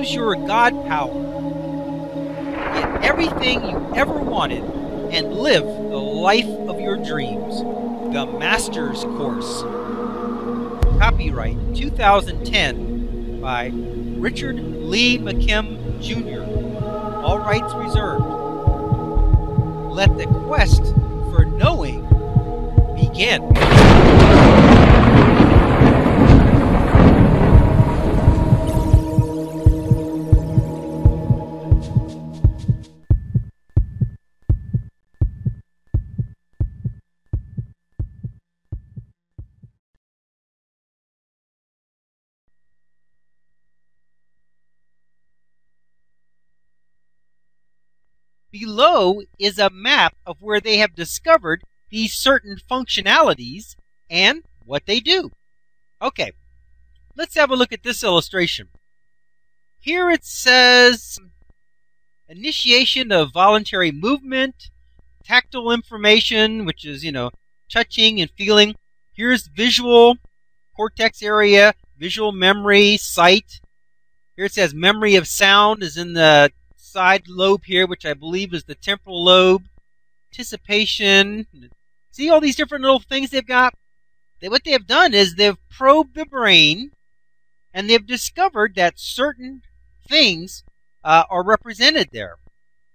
Use your God power. Get everything you ever wanted and live the life of your dreams. The Master's Course. Copyright 2010 by Richard Lee McKim Jr. All rights reserved. Let the quest for knowing begin. Below is a map of where they have discovered these certain functionalities and what they do. Okay, let's have a look at this illustration. Here it says initiation of voluntary movement, tactile information, which is, touching and feeling. Here's visual cortex area, visual memory, sight. Here it says memory of sound is in the side lobe here, which I believe is the temporal lobe. Anticipation. See all these different little things they've got? What they have done is they've probed the brain and they've discovered that certain things are represented there.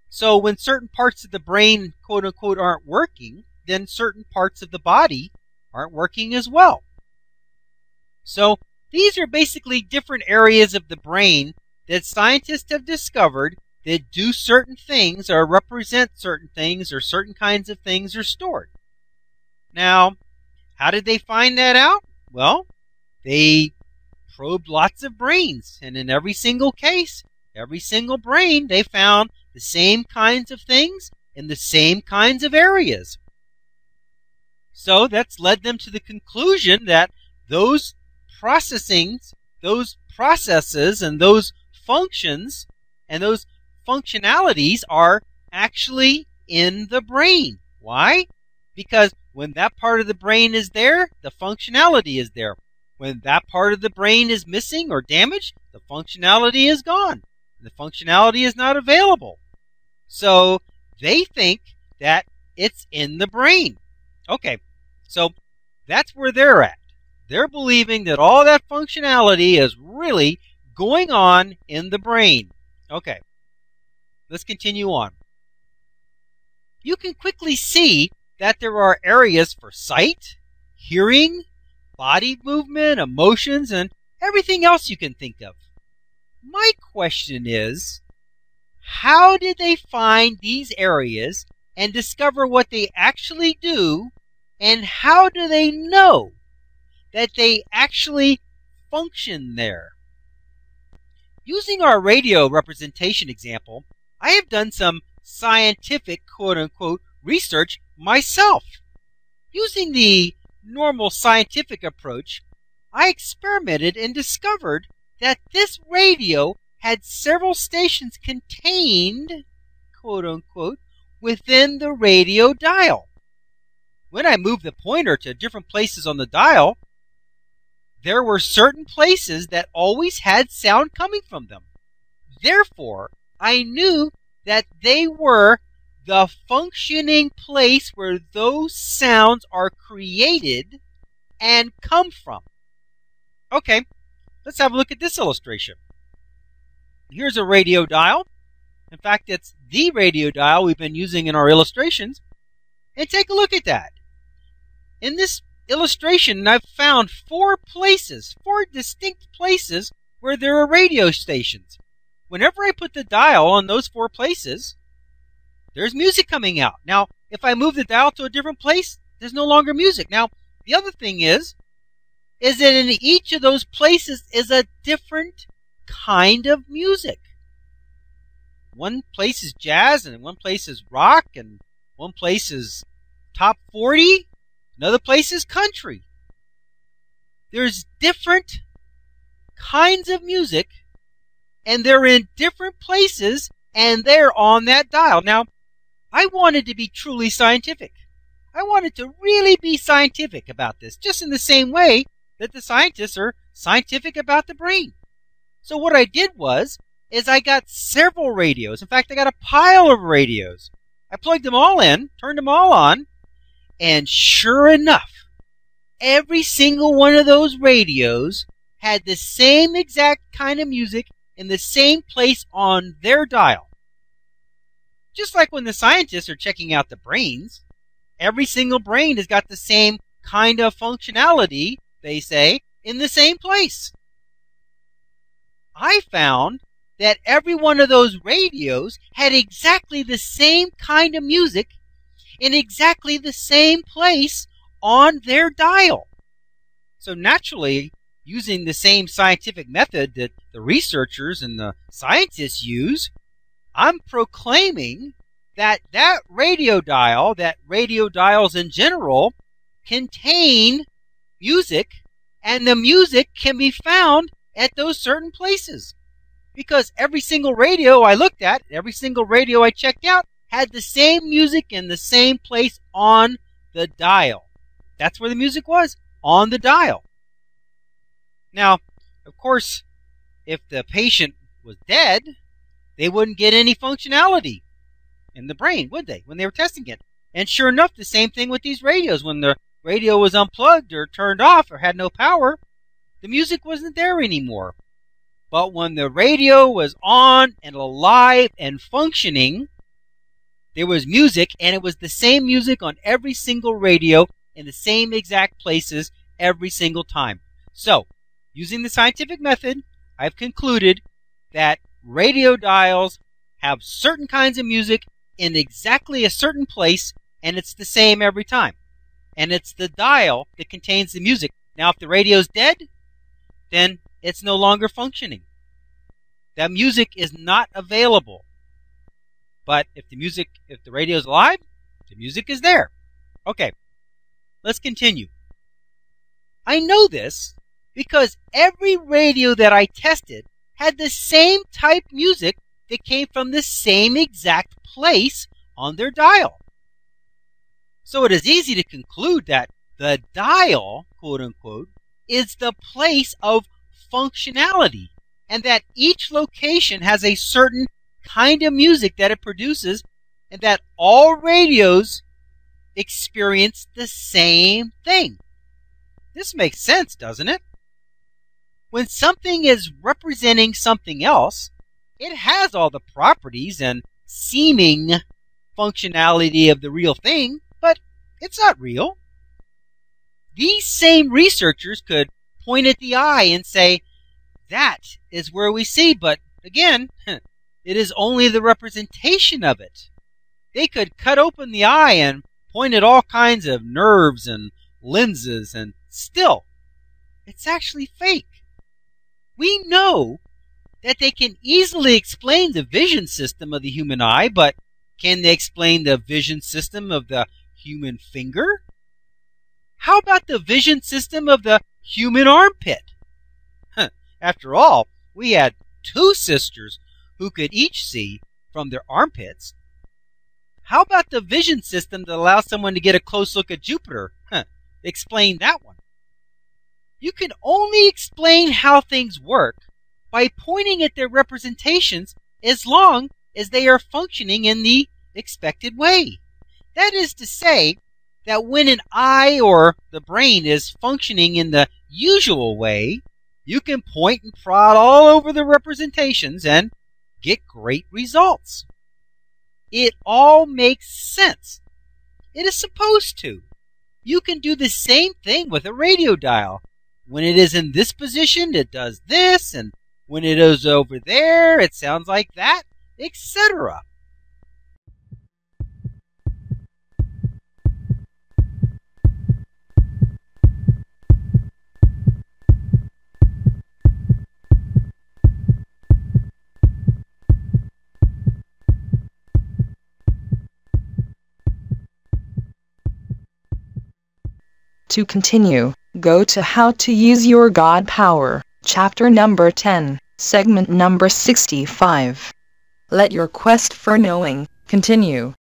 So when certain parts of the brain, quote unquote, aren't working, then certain parts of the body aren't working as well. So these are basically different areas of the brain that scientists have discovered that do certain things or represent certain things, or certain kinds of things are stored. Now, how did they find that out? Well, they probed lots of brains, and in every single case, every single brain, they found the same kinds of things in the same kinds of areas. So that's led them to the conclusion that those processings, those processes, and those functions, and those functionalities are actually in the brain. Why? Because when that part of the brain is there, the functionality is there. When that part of the brain is missing or damaged, the functionality is gone. The functionality is not available. So they think that it's in the brain. Okay, so that's where they're at. They're believing that all that functionality is really going on in the brain. Okay. Let's continue on. You can quickly see that there are areas for sight, hearing, body movement, emotions, and everything else you can think of. My question is, how did they find these areas and discover what they actually do, and how do they know that they actually function there? Using our radio representation example, I have done some scientific, quote-unquote, research myself. Using the normal scientific approach, I experimented and discovered that this radio had several stations contained, quote-unquote, within the radio dial. When I moved the pointer to different places on the dial, there were certain places that always had sound coming from them. Therefore, I knew that they were the functioning place where those sounds are created and come from. Okay, let's have a look at this illustration. Here's a radio dial. In fact, it's the radio dial we've been using in our illustrations. And take a look at that. In this illustration, I've found four distinct places where there are radio stations. Whenever I put the dial on those four places, there's music coming out. Now, if I move the dial to a different place, there's no longer music. Now, the other thing is that in each of those places is a different kind of music. One place is jazz, and one place is rock, and one place is top 40, another place is country. There's different kinds of music, and they're in different places, and they're on that dial. Now, I wanted to be truly scientific. I wanted to really be scientific about this, just in the same way that the scientists are scientific about the brain. So what I did is I got several radios. In fact, I got a pile of radios. I plugged them all in, turned them all on, and sure enough, every single one of those radios had the same exact kind of music in the same place on their dial. Just like when the scientists are checking out the brains, every single brain has got the same kind of functionality, they say, in the same place. I found that every one of those radios had exactly the same kind of music in exactly the same place on their dial. So naturally, using the same scientific method that the researchers and the scientists use, I'm proclaiming that that radio dial, that radio dials in general, contain music, and the music can be found at those certain places. Because every single radio I looked at, every single radio I checked out, had the same music in the same place on the dial. That's where the music was, on the dial. Now, of course, if the patient was dead, they wouldn't get any functionality in the brain, would they, when they were testing it? And sure enough, the same thing with these radios. When the radio was unplugged or turned off or had no power, the music wasn't there anymore. But when the radio was on and alive and functioning, there was music, and it was the same music on every single radio in the same exact places every single time. So, using the scientific method, I've concluded that radio dials have certain kinds of music in exactly a certain place, and it's the same every time. And it's the dial that contains the music. Now, if the radio's dead, then it's no longer functioning. That music is not available. But if the radio's alive, the music is there. Okay, let's continue. I know this because every radio that I tested had the same type music that came from the same exact place on their dial. So it is easy to conclude that the dial, quote unquote, is the place of functionality, and that each location has a certain kind of music that it produces, and that all radios experience the same thing. This makes sense, doesn't it? When something is representing something else, it has all the properties and seeming functionality of the real thing, but it's not real. These same researchers could point at the eye and say, that is where we see, but again, it is only the representation of it. They could cut open the eye and point at all kinds of nerves and lenses, and still, it's actually fake. We know that they can easily explain the vision system of the human eye, but can they explain the vision system of the human finger? How about the vision system of the human armpit? After all, we had two sisters who could each see from their armpits. How about the vision system that allows someone to get a close look at Jupiter? Explain that one. You can only explain how things work by pointing at their representations as long as they are functioning in the expected way. That is to say, that when an eye or the brain is functioning in the usual way, you can point and prod all over the representations and get great results. It all makes sense. It is supposed to. You can do the same thing with a radio dial. When it is in this position, it does this, and when it is over there, it sounds like that, etc. To continue, go to How to Use Your God Power, chapter number 10, segment number 65. Let your quest for knowing continue.